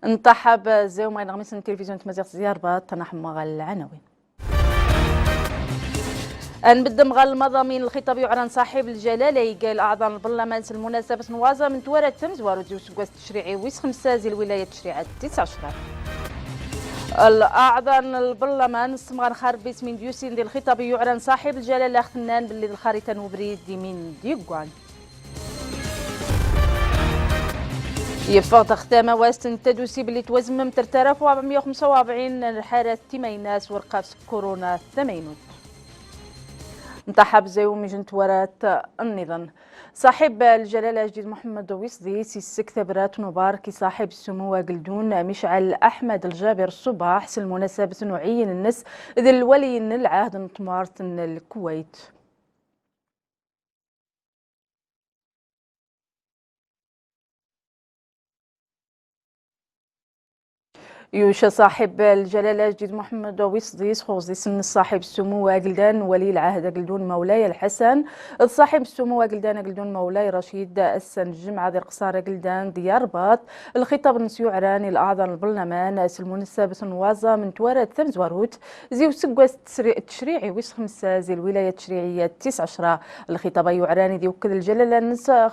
انتحب زيوم غميس التلفزيون تمازيغ زياربات تنحم العناوين. نبدم غال المضامين الخطاب يعلن صاحب الجلاله قال اعضاء البرلمان المناسبه نوازا من توارد تمز وارد سكواس تشريعي ويس خمسازي الولايه التشريعات 19. الاعضاء البرلمان الصمغان خارب باسم ديوسين ديال الخطاب يعلن صاحب الجلاله خنان باللي الخريطه وبريد من ديوغوان. يفاق تختام واستن تدوسي باللي توزمم 3445 حالة تيميناس ورقاف كورونا 80. انتحب زيوم جنت ورات النظام صاحب الجلالة جديد محمد ويصدي سيسك ثبرات مبارك صاحب السمو قلدون مشعل أحمد الجابر الصباح المناسبة نوعين الناس ذي الولي العهد نطمارت الكويت. يوشا صاحب الجلالة جديد محمد ويصديس خوزي سن صاحب السمو قلدان ولي العهد قلدون مولاي الحسن صاحب السمو قلدان قلدون مولاي رشيد السنجم عاد القصارى قلدان ديار باط الخطاب نسيو عراني الأعضاء البرلمان المناسبة نوازا من توارد ثمز واروت زيو سقواس التشريعي ويس خمسة زي الولاية التشريعية 19 الخطاب يعراني دي وكذا الجلالة نسا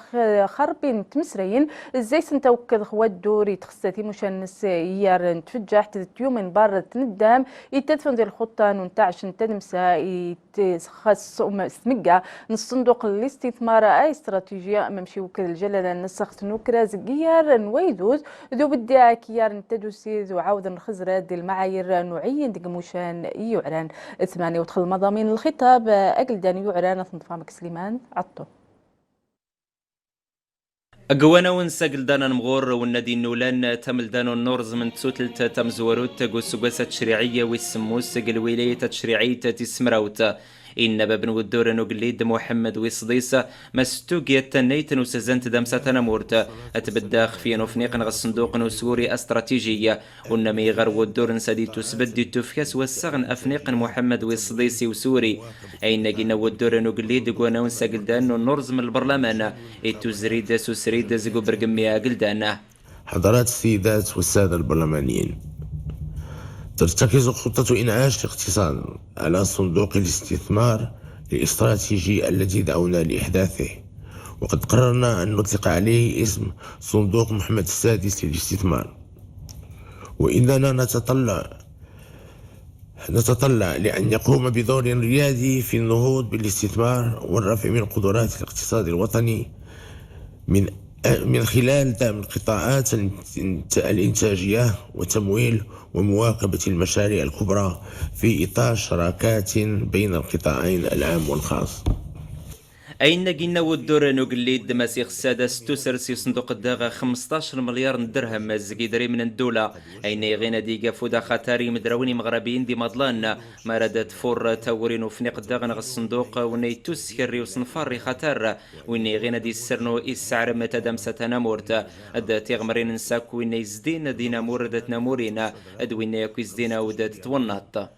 خربين تمسرين زي سنتوكذ خوات دوري تخستي مشان نس يار تفجح يوم بار تندم يتدفن ديال الخطه ونتعش تدمسا يتخص سمقه الصندوق الاستثمار اي استراتيجيه ممشي وكل الجلاله نسخت نوكرا زقيار نويدوز ذو بدي كيار نتدوسي ذو عاود الخزره ديال المعايير نوعيا دقموشان يعلن 8 ودخل مضامين الخطاب اقل دان يعلن ثنفامك سليمان عطو. أقوانا ونساقل دانا نمغور والنادي نولان تمل دانو النورز من تسوتلت تمزوروت قوسوقاسة تشريعية ويسموس الولاية تشريعية تسمراوت إن بابن ودور نقليد محمد ويصديس مستوقية تنيتن وسزنت دمساتنا مورت أتبداخ في نفنيق نغ الصندوق نسوري استراتيجية ونمي غر ودور نسادي تسبدي تفكس والسغن أفنيق محمد ويصديسي وسوري أين جينا ودور نقليد قوانا ونساقل دانو النورز من البرلمان إتو زريد سوسريد زقو برقمية قلدانا. حضرات السيدات والسادة البرلمانيين، ترتكز خطة إنعاش الاقتصاد على صندوق الاستثمار الاستراتيجي الذي دعونا لإحداثه، وقد قررنا أن نطلق عليه اسم صندوق محمد السادس للاستثمار، وإننا نتطلع لأن يقوم بدور ريادي في النهوض بالاستثمار والرفع من قدرات الاقتصاد الوطني من خلال دعم القطاعات الإنتاجية وتمويل ومواكبة المشاريع الكبرى في إطار شراكات بين القطاعين العام والخاص. أين جينا ودور نقليد مسيخ السادس تسرسي صندوق الداغة 15 مليار درهم زقيدري من الدولة. أين يغينا ديقا فودا خطاري مدروني مغربيين دي مضلان مردت فور تورين وفنيق الداغة نغ الصندوق وني تسكري وصنفاري خطر وين يغينا دي السرنو إسعر متدمسة نمورت أد تيغمرين نساك وين يزدين دينا موردت نمورين أد وين يكويز دينا ودات تونط.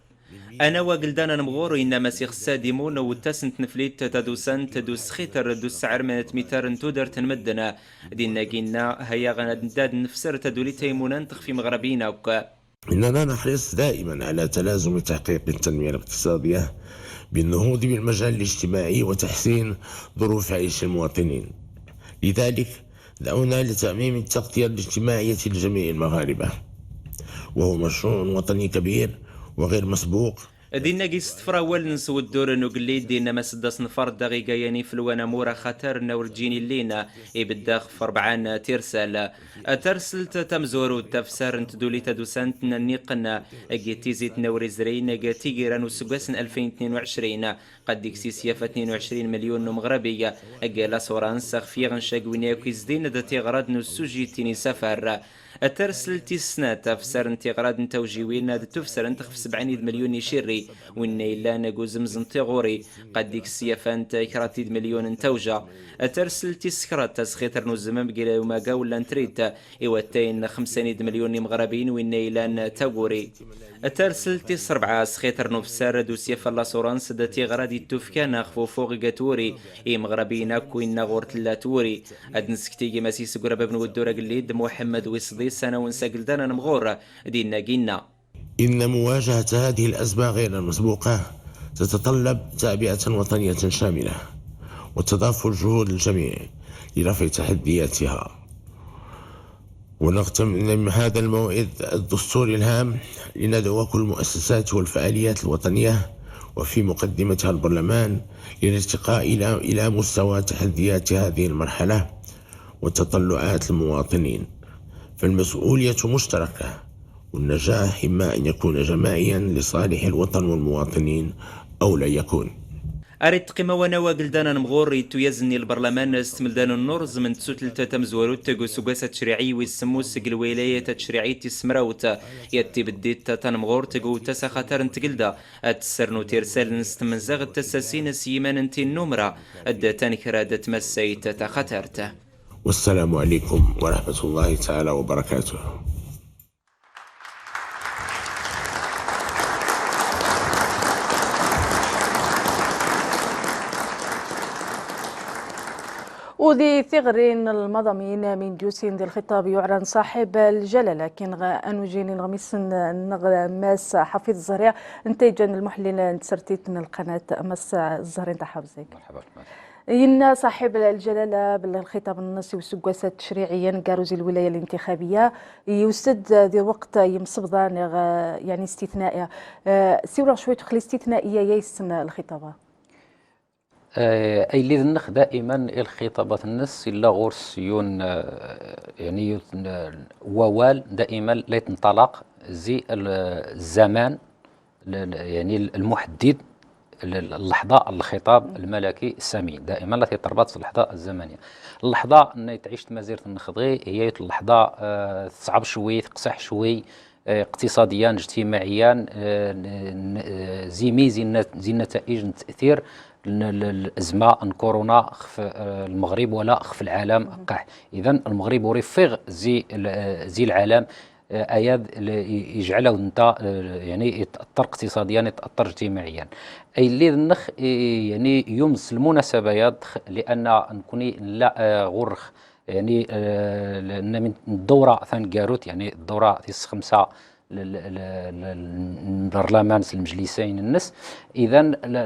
أنا وقلدانا نمغور إن مسيخ السادمون وتسنت نفليت تدوسان تدوس خيتر دوس سعر من ميتار تودر تنمدنا دينا جينا هيا غنداد نفسر تدولي تيمونان تخفي مغربينا وكا. إننا نحرص دائما على تلازم تحقيق التنمية الاقتصادية بالنهوض بالمجال الاجتماعي وتحسين ظروف عيش المواطنين، لذلك دعونا لتعميم التغطية الاجتماعية لجميع المغاربة، وهو مشروع وطني كبير وغير مسبوق. دينا قيست فراول نسو الدور نقلي دينا ما سدس نفر دقيقة يعني في الوانا مورا خطر نورجيني اللينا بداخ في 4 ترسل ترسلت تمزور وتفسر تدولي تدوسانت نيقنا اجيتيزيت نوري زرين اجيتيجران وسقاسن 2022 قد يكسيسيا في 22 مليون مغربية اجيلا سورانسخ في غنشاقوينيا كيزدين داتي غراد نسوجي تيني سفر الترسل تيسنا تفسر انتغراد نتوجيوين تفسر انتخ 70 مليون يشري وين إلا نجوز مزنتي غوري قد يكسيفان تكراتيد مليون توجا الترسل تسكرات تسخيتر نوزمام بقيلا يوما قاولا نتريد إيواتين 500 مليون مغربين وين إلا تاغوري ترسلتي سربعة سخيتر نوفسار دوسيا فلا سورانس داتي غرادي التوفكان خفو فوق قاتوري مغربينا كوين غور تلاتوري نسكتي ماسيس قرابة بن ودورة قليد محمد ويصدي سنة ونساقل دانا نمغور دينا قينا. إن مواجهة هذه الأزمة غير المسبوقة تتطلب تعبئة وطنية شاملة وتضافر جهود الجميع لرفع تحدياتها، ونغتنم هذا الموعد الدستوري الهام لندعو كل المؤسسات والفعاليات الوطنية وفي مقدمتها البرلمان للارتقاء إلى مستوى تحديات هذه المرحلة وتطلعات المواطنين، فالمسؤولية مشتركة، والنجاح إما أن يكون جماعيا لصالح الوطن والمواطنين أو لا يكون. أريد قيمة ونوا قلدانا نمغور يتويزني البرلمان استملدان النورز من تسوتل تتمزوروت تقو سقاسة تشريعي ويسمو سقل ولاية تشريعي تسمراوت يتي بديت تنمغور تقو تسا خطر انتقلدا التسرنو تيرسال نستمنزاغ التساسين سيمان انتي النمرة الداتان كرادة مساي تتخطرت. والسلام عليكم ورحمة الله تعالى وبركاته. وذي ثغرين المضامين من جوسين ذي الخطاب يعلن صاحب الجلالة كين أنوجيني الغميس نغماس حفيظ الزهرية نتيجة المحلل تسرتيت القناة مس الزهرين تحفظك. مرحبا. إن صاحب الجلالة بالخطاب النصي والسقاسة التشريعية كاروزي الولاية الانتخابية يوسد ذي وقت يمصبضان يعني استثنائية سيورا شوية تخلي استثنائية يسن الخطابة. أي اللي ذنخ دائما الخطابات النص إلا غورس يون يعني ووال دائما لا يتنطلق زي الزمان يعني المحدد اللحظة الخطاب الملكي السامي دائما لا تربط اللحظة الزمنية. اللحظة أن تعيش مزيرة النخضغي هي اللحظة صعب شوي تقصح شوي اقتصاديا اجتماعيا زي النتائج التأثير الأزمة كورونا خف المغرب ولا خف العالم قاع. إذا المغرب ورفق زي العالم اياد يجعله انت يعني يتاثر اقتصاديا يتاثر اجتماعيا. اي اللي النخ يعني يمس المناسبه لان نكوني لا غرخ يعني من الدوره ثان كاروت يعني الدوره تيس 5 البرلمان المجلسين الناس. اذا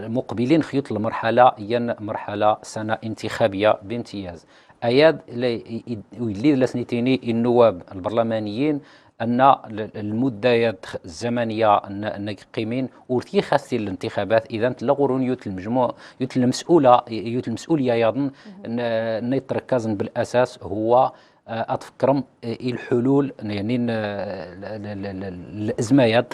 مقبلين خيوط المرحله هي مرحله سنه انتخابيه بامتياز. اياد اللي لسنتيني النواب البرلمانيين ان المده الزمنيه ان قيمين ورتي خاصه الانتخابات. اذا تلغورون يوت المجموع يوت المسؤوليه يظن ان يتركز بالاساس هو اتفكرم الحلول يعني الازمات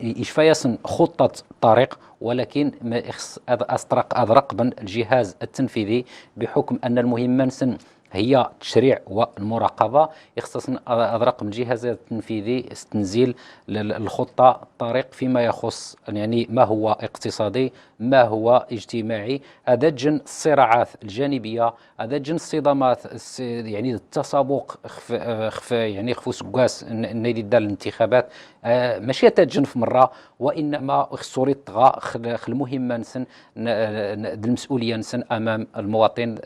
يشفياس خطه طريق، ولكن ما يخص ازرق بن الجهاز التنفيذي بحكم ان المهمه هي التشريع والمراقبه. يخصص ازرق من الجهاز التنفيذي تنزيل الخطه الطريق فيما يخص يعني ما هو اقتصادي ما هو اجتماعي. هذا جن الصراعات الجانبيه هذا جن الصدامات يعني التسابق يعني خفو سكاس النادي ديال الانتخابات ماشي تجن في مره وانما خصوري طغى المهمه نسن المسؤوليه نسن امام المواطن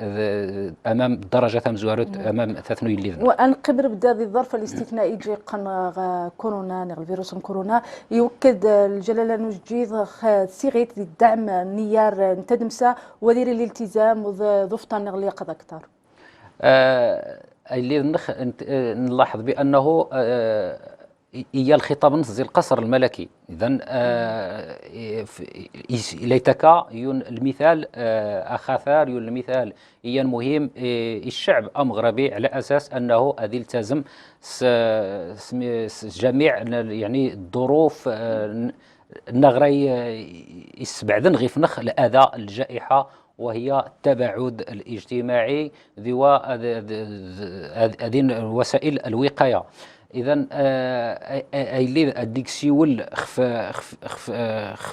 امام الدرجه مزوارت امام تثنوي اللي وان قبل بدا الظرف الاستثنائي جي قن كورونا الفيروس كورونا يؤكد الجلاله نجيد صيغه الدعم نيار نتدمسه ودير الالتزام وضفطا اللي يقضى اكثر. اللي نلاحظ بانه هي الخطاب نص القصر الملكي. اذا ليتك يون المثال اخاثار يون المثال هي المهم الشعب المغربي على اساس انه هذه يلتزم جميع يعني الظروف النغري يسبعدن غير فنخ الاذى الجائحه وهي التباعد الاجتماعي هذه وسائل الوقايه. اذا اللي هذيك سيول خف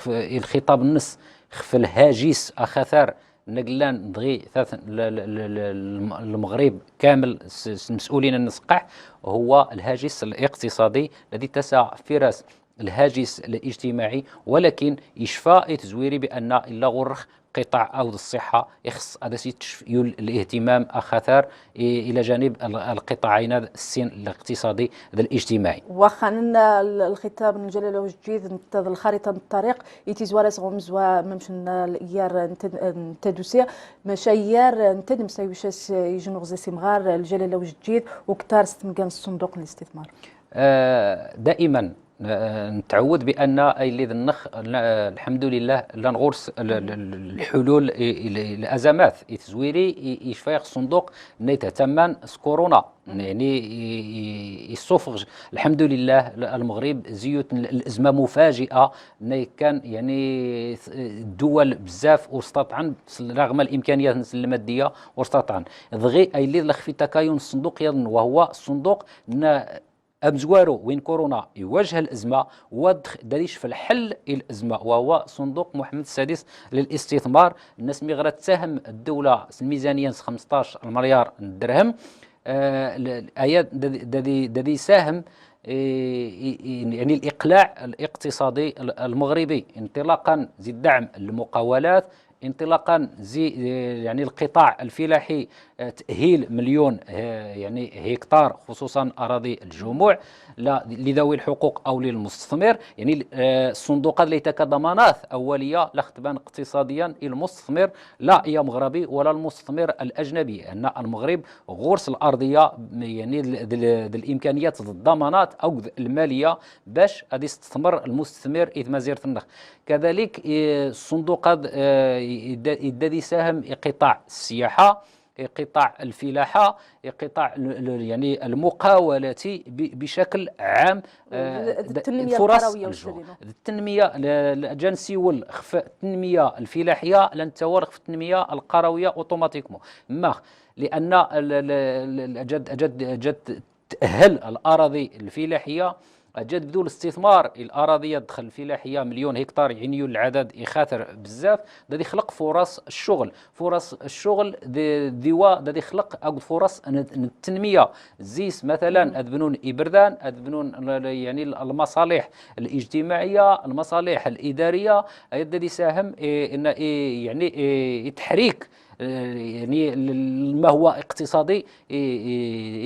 الخطاب النص خف الهاجس اخاثار نقلان دغي المغرب كامل المسؤولين النسقع هو الهاجس الاقتصادي الذي تسع في راس الهاجس الاجتماعي، ولكن إشفاء تزويري بأن إلا غرخ قطاع أو الصحة يخص هذا يول الاهتمام أخثار إلى جانب القطاعين السين الاقتصادي الاجتماعي. وخان الخطاب من جلالة وجديد نتذ الخريطة الطريق يتزوارس غمزوا ممشن الإيار نتدوسيا مشايار نتدم سيوشاس يجنوغ زي سمغار الجلالة وجديد وكتار ستمكان الصندوق الاستثمار. دائما نتعود بان اللي النخ الحمد لله لا نغرس الحلول الازمات التزويري يشفى الصندوق نيتهتمان كورونا يعني يصفغ الحمد لله المغرب زيوت الازمه مفاجئه كان يعني الدول بزاف واستطعن رغم الامكانيات الماديه واستطعن ضغي اللي لخفي تكاين الصندوق وهو الصندوق أمزوارو وين كورونا يواجه الأزمة ودريش في الحل الأزمة، وهو صندوق محمد السادس للاستثمار. الناس مي غير تساهم الدولة الميزانية 15 مليار درهم آيات دادي ساهم يعني الإقلاع الاقتصادي المغربي انطلاقا زي الدعم للمقاولات، انطلاقا زي يعني القطاع الفلاحي تأهيل مليون يعني هكتار خصوصا أراضي الجموع لذوي الحقوق أو للمستثمر. يعني الصندوقات اللي كضمانات أولية لاختبان اقتصاديا المستثمر لا يا مغربي ولا المستثمر الأجنبي، أن المغرب غرس الأرضية يعني الإمكانيات الضمانات أو المالية باش غادي يستثمر المستثمر إذ ما زيرت النخ. كذلك الصندوق يدي يساهم قطاع السياحة، قطاع الفلاحة، قطاع يعني المقاولات بشكل عام، التنمية فرص القروية التنمية الجنسي والخفاء التنمية الفلاحية لن تورق في التنمية القروية اوتوماتيكمون ما لأن جد تأهل الأراضي الفلاحية جد بدون الاستثمار الأراضية تدخل الفلاحية مليون هكتار يعني العدد يخاطر بزاف، دا يخلق فرص الشغل، فرص الشغل دا يخلق فرص التنمية. زيس مثلا أدبنون إبردان أدبنون يعني المصالح الاجتماعية المصالح الإدارية دا يساهم يعني تحريك يعني ما هو اقتصادي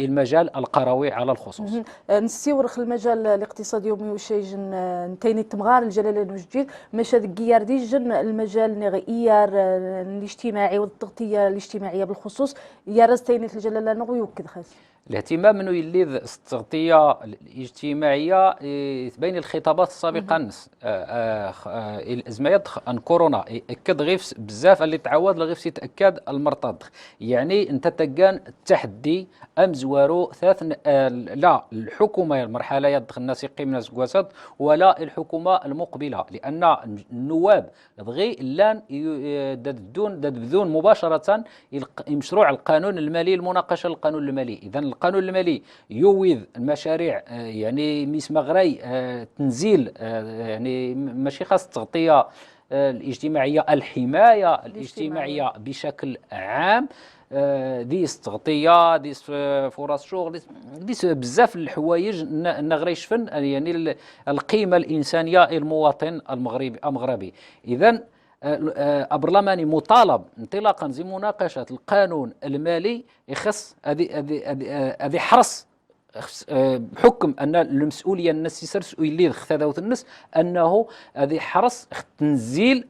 المجال القروي على الخصوص. نسيورخ المجال الاقتصادي وميوشيجن نتيني تمغار الجلالة الوجديد مشى ذكيار ديجن المجال نغيار الاجتماعي والتغطية الاجتماعية بالخصوص يا رزتيني الجلالة نغوي وكذا خاص الاهتمام انه يليذ التغطيه الاجتماعيه بين الخطابات السابقه الازمه ان كورونا اكد غيف بزاف اللي تعود لغيف يتاكد المرتض يعني انت تلقان التحدي امزوارو ثلاث لا الحكومه المرحله يدخل الناس يقيم ناس كواسات ولا الحكومه المقبله، لان النواب دغي لان بدون مباشره مشروع القانون المالي المناقشه القانون المالي. اذا القانون المالي يوذ المشاريع يعني ميس مغري تنزيل يعني ماشي خاص التغطيه الاجتماعيه الحمايه الاجتماعيه بشكل عام، ديس تغطيه ديس فرص شغل ديس بزاف الحوايج نغري يشفن يعني القيمه الانسانيه المواطن المغربي. اذا البرلماني مطالب انطلاقا زي مناقشه القانون المالي يخص هذه حرص بحكم ان المسؤوليه الناس يسرسوا اللي خذاوت الناس انه هذه حرص تنزيل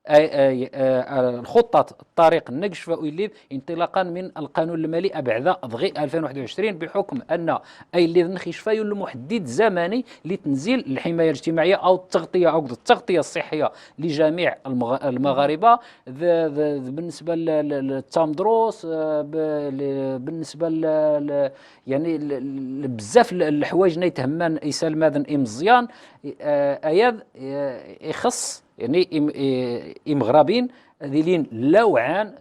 الخطة الطريق النقش وإليذ انطلاقا من القانون المالي أبعد ضغي 2021 بحكم أن اللي نخيش فايو المحدد زمني لتنزيل الحماية الاجتماعية أو التغطية الصحية لجميع المغاربة بالنسبة للتامدروس بالنسبة يعني بزاف الحوايج نيتهمان يسال ماذن مزيان اياد يخص يعني مغربين ذيلين لوعان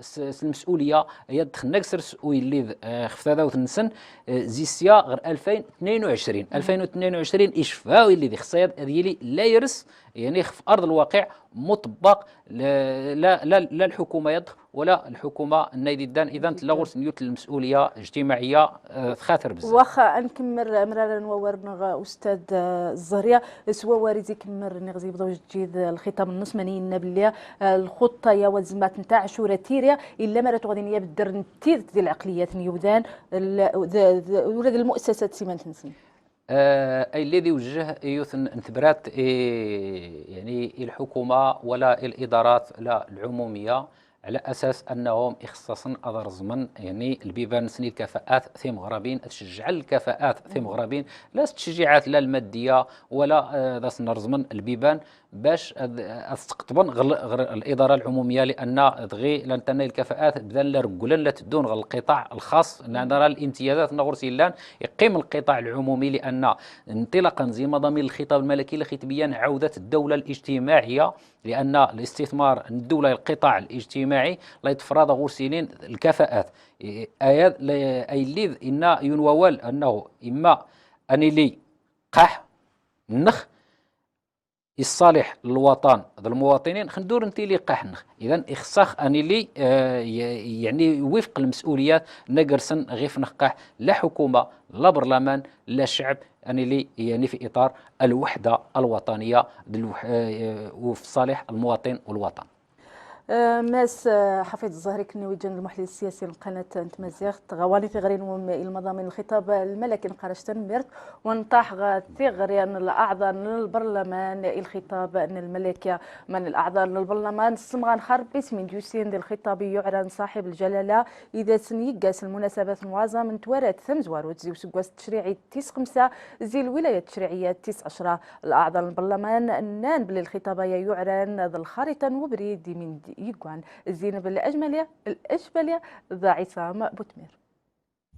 المسؤوليه يدخل نكسر ويلي خفتا النسن زيسيا غير 2022 اشفاوي اللي خصيد ديالي لا يرس يعني في ارض الواقع مطبق لا الحكومه يضخ ولا الحكومه النايدان اذا تلاغرس نيوت المسؤوليه اجتماعيه خاطر بزاف. واخا نكمل مرارا نورنغ استاذ الزهريه سوا واريزي كمر نغزي بضوج جديد الخطاب النص مانين بلي الخطه يا وزمات نتاع عاشوره تيريا الا ما تغدينيه بالدر نتير ديال العقليات نيودان ولا المؤسسات سيمان تنسن أي الذي وجه يوث انثبرات يعني الحكومة ولا الإدارات لا العمومية على أساس أنهم إخصاصا أضر زمن يعني البيبان سني الكفاءات ثيم غرابين تشجع الكفاءات ثيم غرابين لا تشجيعات لا المادية ولا ذا سنر زمن البيبان باش استقطبن غير الاداره العموميه لان دغي لن تنال الكفاءات بدل رجولا لا تدون غير القطاع الخاص عندنا الامتيازات نغرسيلان يقيم القطاع العمومي لان انطلاقا زي مضامين الخطاب الملكي اللي تبين عوده الدوله الاجتماعيه لان الاستثمار الدوله القطاع الاجتماعي لا يتفرض غرسيلين الكفاءات اي اللي ان ينوال انه اما اني لي قاح نخ الصالح للوطن المواطنين خندور انتي لي قاحنخ اذا اخساخ اني لي يعني وفق المسؤوليات نقرسن غيف نقاح لا حكومه لا برلمان لا شعب اني لي يعني في اطار الوحده الوطنيه وفي صالح المواطن والوطن. ماس حفيظ الزهري كني وجن المحلل السياسي لقناه نتمازيغ غواني ثغرين المضامين الخطاب الملكي نقرش تنمرت ونطاح ثغرين الاعضاء البرلمان الخطاب الملكي من الاعضاء البرلمان سمغان خرب باسم ديوسين ديال الخطاب يعلن صاحب الجلاله اذا سنيقاس المناسبات الموازه من توارات ثمزوار وتزي وسكواس التشريعي تيس 5 زي الولايه التشريعيه تيس 10 الاعضاء البرلمان النان بل الخطاب يعلن ذا الخريطه وبريد من يقوان الزينب الأجملية ذا عصام بوتمير.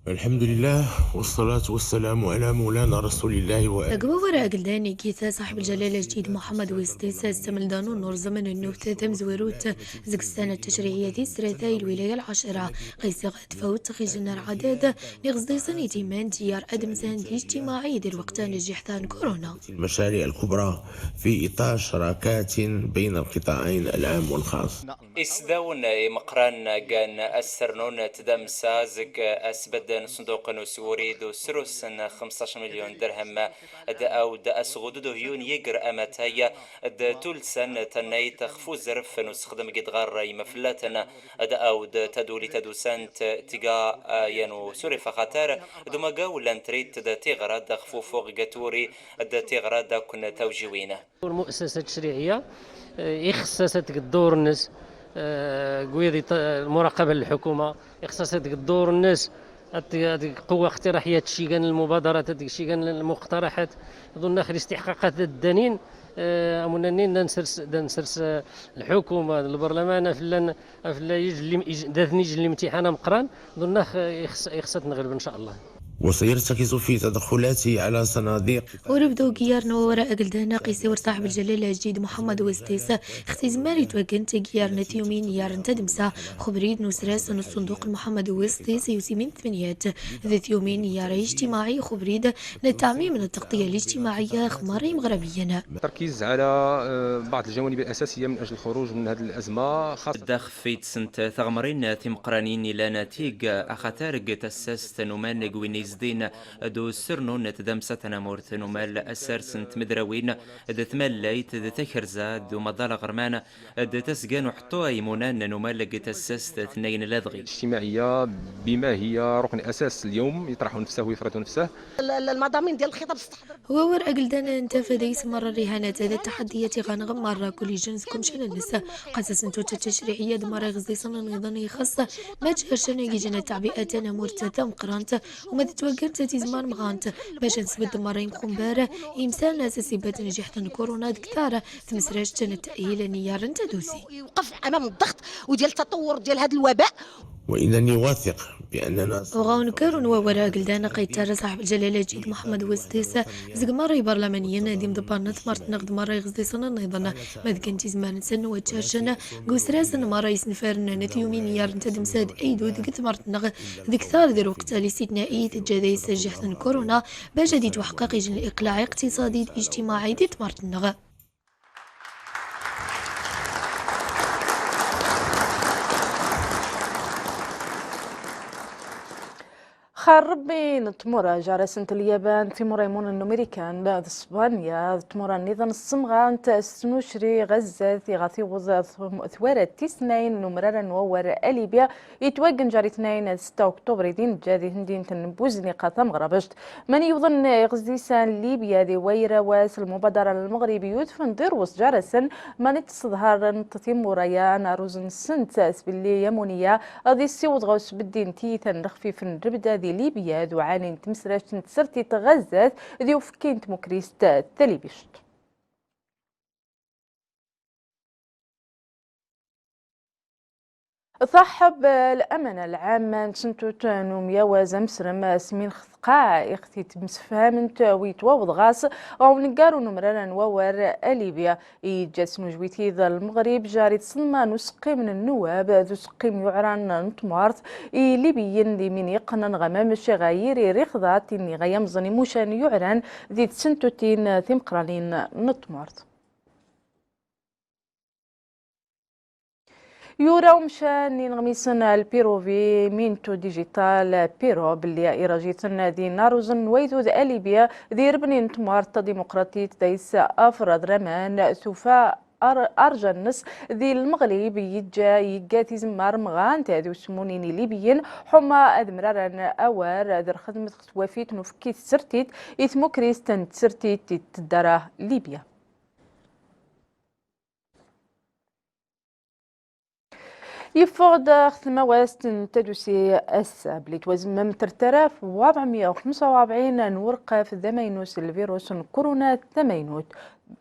الحمد لله والصلاة والسلام على مولانا رسول الله وآله. وراء قلداني كيثا صاحب الجلالة الجديد محمد ويستيس استمل دانو نور زمن النوبة تم زويروت زك السنة التشريعية دي سرثاي الولاية العشرة قيسي غاد فوت خيجنا عدد نغزدي سنة من ديار أدمزان دي اجتماعي دير وقتان لجحثان كورونا. المشاريع الكبرى في إطار شراكات بين القطاعين العام والخاص. إسداون مقران كان أسرنون تدام سازك أسبد صندوق نسوري دو سروسن 15 مليون درهم أو دا أسغود دو هيون يقر أماتايا دا تولسن تناي تخفو زرف نسخدم قد غار يمفلاتنا دا أو دا تدولي تدوسانت تيغا ينو سوري فخاتار دو مقاو لانتريت دا تيغرا دا خفو فوق قاتوري دا تيغرا دا كنا توجيوينه. المؤسسة التشريعية إخصاصت الدور الناس قويدي المراقبة للحكومة إخصاصت الدور الناس قوة اقتراحية شيغان المبادرات شيغان المقترحات ظن اخر استحقاقات الدنين امننين نسرس الحكومه البرلمان افلا يجلي داثني يجلي امتحان مقران ظن يخصت نغلب ان شاء الله. وسيرتكز في تدخلاته على صناديق وربدو كيارنا وراء قلدانا قيسي ورصاحب الجلالة الجديد محمد وستيسا اختي زماري توقن تقيارنا تيومين يارن تدمسا خبريد نسراس الصندوق المحمد وستيسا يوسيمين ثمانيات ذات يومين ياري اجتماعي خبريد للتعميم من التغطية الاجتماعية خماري مغربيا. التركيز على بعض الجوانب الأساسية من أجل الخروج من هذه الأزمة خاصة الداخ في سنت ثغمرين تمقرانين لا نتيج أخطارق تساس تنومان قويني زدين دو سرنو نتدمستنا مورتن ومال أسر سنت مدروين د ثمليت د تخرزا دو مضال غرمان د تسجان وحطوا يمونان نمال تسست اثنين لذغي اجتماعية بما هي ركن أساس اليوم يطرح نفسه ويفرض نفسه. المضامين ديال الخطاب هو ورقة قلدانا انت فديس مرة الرهانات هذا التحديات غنغم مرة كل جنسكم شان النساء قاسس انتو التشريعية دمرة غزي صنع نظامي خاصة ما تشارشنا يجينا تعبئتنا مرتتا مقرانتا وما تتوقرت تيزمان مغانت باش نثبت مرة يمكن بارة يمسال ناس سيبات نجحت كورونا دكتارة تمسراش تنا التأهيل نيار انت دوسي يوقف امام الضغط وديال التطور ديال هذا الوباء. وإنني واثق بأننا وغاونكر وراء قلدانا قيتار صاحب الجلالة الجديد محمد وستيسا زق مرة برلمانيا نادي مدبرنا ثمرت نقد مرة يغزي صنا نيضنا مذكنتي زمان سن وتشارشنا قوسراسن مرة يسنفرنا نتيومين يار نتدم ساد ايدو ديك ثمرت نغ دكتار دير وقت الاستثنائي تجادي سجحت كورونا باش دي تحقق الاقلاع اقتصادي اجتماعي دي ثمرت نغ. خربين تمورا جارسنت اليابان تيموريمون الأمريكان اسبانيا تمورا نظام الصمغان تسنوشري غزة غاثي وزا ثوارة تسنين نمرارا نوور أليبيا يتوقن جاري 2 أكتوبر دين جادي هندين تنبوزني قاطم غربشت من يظن غزيسان ليبيا دي ويرا واس المبادرة المغربي يدفن ديروس جارسن من تصدهار تيموريا ناروزن سنت سبلي يمونيا غادي السيوط غوس بالدين تيثن رخفيف الربدة دي ليبيا ذو عالين تمسراش تسرتي تغزات ذي وفكين تموكريست تليبيشت صاحب الأمانة العامة سنتو تانوميا وزمسرم سمين قاع اختي تمسفهمنت ويتواوض غاس او نقارو نمرنا نوور ليبيا يجاس نجويتي ذا المغرب جاري تصنما نسقي من النواب ذو سقيم يعران نتمارت ليبيين دي من يقنن غمام الشغايري ريخضات اني غيام زني موشان يعران ذي تسنتو تين ثمقرالين نتمارت يورا مشان نغميسن البيروفي مينتو ديجيتال بيرو باللي إراجيتن دي ناروزن ويدو ذا أليبيا ذي ربنين تمارت ديمقراطية ديس أفراد رمان ثوفا أرجنس ذي المغرب يجاتي زمار مغان تادو سمونيني ليبيين حما أدمرارن أوار ذر خدمة وفيت نفكي سرتيت إثمو كريستن تسرتيت تدرا ليبيا يفقد ختمة وستن تدوسي الساب اللي توزمم 3445 نورقة في ذمينوس الفيروس كورونا ثمينوت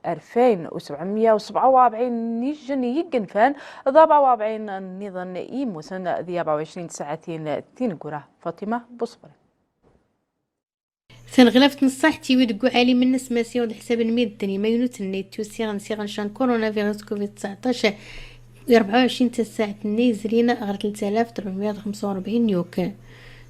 2747 نيجن يجنفان 44 نظن إيموسن ذي 24 ساعتين تنقرة فاطمة بصبري ثنغلفت نصحتي ويدقو عالي من نسماسي ود حساب الميداني ما ينوتني توسيغن شان كورونا فيروس كوفيد 19 24 ساعة نيزرين غير 3445 يوكا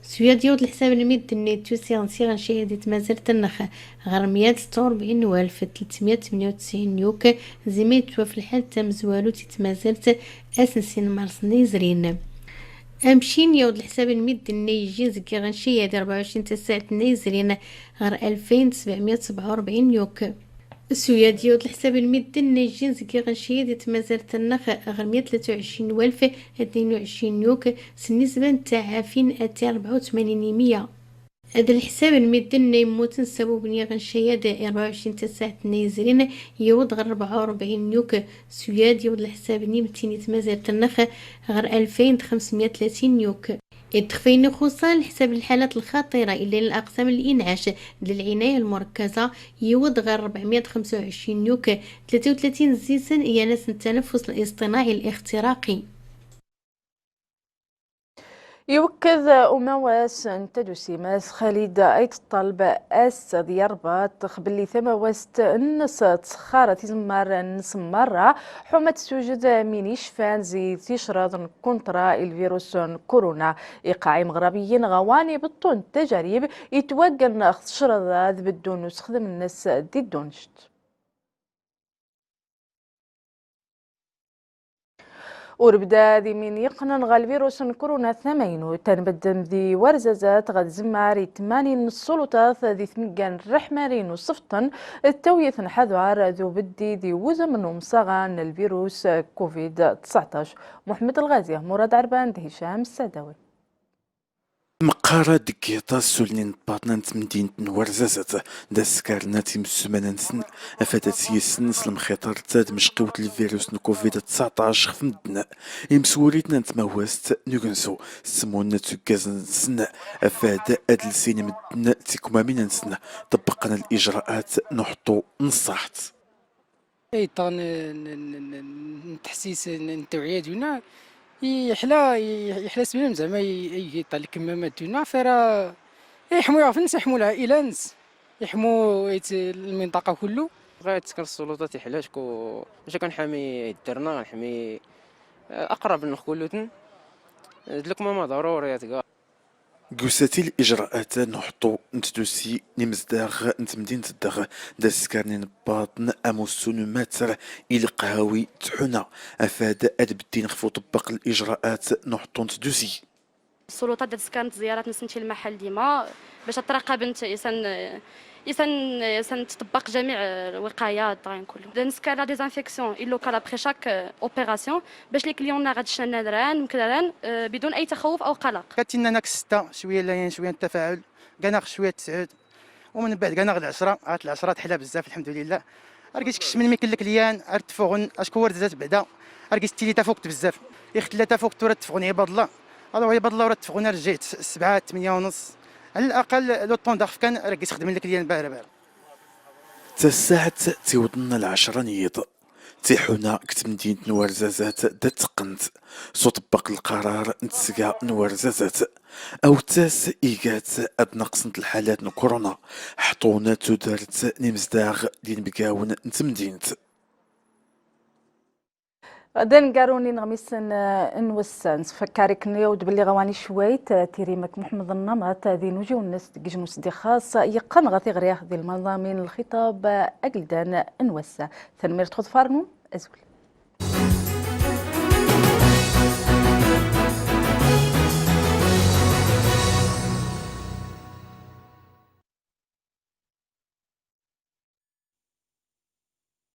سويا ديود الحساب الميد النيتو سيغن شهادة مازالت النخا غير 146,398 يوكا زيميتوا في الحال تم زوالو تمازالت اسنسين مارس نيزرين امشين يود الحساب الميد النيجين زكي غنشي هادي 24 ساعة نيزرين غير 2747 يوكا سويا ديود الحساب الميد النيجين زكي غنشي مازالت النخ غير 123,022 يوك سنسبة تاع 84%. هذا الحساب الميد يموت نسبو بني غنشي 24 ساعة نيزرين يود غير 44 يوك سويا ديود الحساب نيمتيني مازالت النخ غير 2530 يوك. التخفين خصوصا لحساب الحالات الخطيرة إلى الأقسام الإنعاش للعناية المركزة يود غير 425 يوك 33 زيسن هي ناس التنفس الاصطناعي الاختراقي. يوكذ أمواس تدوسي ماس خالد أيت الطلب أس دياربات خبلي ثمواست النس تسخارة تزمار النس مرة حمى تسوجد من يشفان زي تشرد كونترا الفيروس كورونا إيقاعي مغربيين غواني بالطون تجارب يتوقن شرد بدون يستخدم الناس دي دونشت. وربدا ذي من يقنن غال فيروس كورونا ثمينو تنبدم ذي ورزازات غاد زماري 8 السلطات ذي ثمقان رحمارين وصفتن التوية حذوار ذو بدي ذي وزم ومصاغان الفيروس كوفيد 19. محمد الغازي مراد عربان هشام السعداوي. مقارا دكيطا سولين باطنا مدينة ورزازات دا سكارنات مسمانا نسن افادات سيسن سلم خطر تاد مشقوة الفيروس كوفيد 19 خف مدنا يمسوريتنا نتماوست نيغنسو سمونا تكازن نسن افاد ادل سين مدنا تيكما من نسن طبقنا الاجراءات نحطو نصحت اي طان تحسيس التوعية ديالنا يحلى سبيلهم زعما يطلع الكمامات ديالنا فرا يحموا يعرفوا يحموا العائله نس يحموا المنطقه كله بغات تسكر السلطات يحلاش باش كنحامي درنا غنحمي اقرب للخولوتن الكمامه ضروريه كاع قوساتي الإجراءات نحطو نتدوسي نمزداغ نتمدين تداغ دا سكارنين باطن أموسون ماتر إلى قهاوي تحونا أفاد أدب الدين خفو طبق الإجراءات نحطو نتدوسي السلطات كانت زيارات نسنتي المحل ديما باش تراقب انت يسن تطبق جميع الوقايات طاين كله نسكا لا ديزانفيكسيون الا كان ابري شاك اوبيراسيون باش لي كليون غادي نادران مكرران بدون اي تخوف او قلق. كاتينا ناك 6 شويه لين شويه التفاعل كان شويه 9 ومن بعد كان غد 10 عاد العشرة تحلى بزاف الحمد لله. اركيش كش من ميكل الكليان ارتفوغن اشكو ورزات بعدا اركيش تيلي تفوقت بزاف يختلا تفوق تورا تفوقن عباد الله الله عباد الله راه تفوقنا رجعت 7 8 ونص على الاقل لو طون داخ كان راه كيخدم الكليان بار تساعد تيوضنا العشرة نيض تيحونا كت مدينة نوارزازات دا تقنت سطبق القرار نتسقى نوارزازات او تاس ايقات اد نقصنت الحالات كورونا حطونا تدارت نمزداغ دين بقاون نتمدينت غدا نقاروني نغميس نوسان فكارك نيود باللي غواني شويت تيريمك محمد النمط ذي نوجي والناس تجموس دي خاص يقن غاثي غرياخ ذي المضامين الخطاب أجلدان نوسا ثنمير تخذ فارنون أزول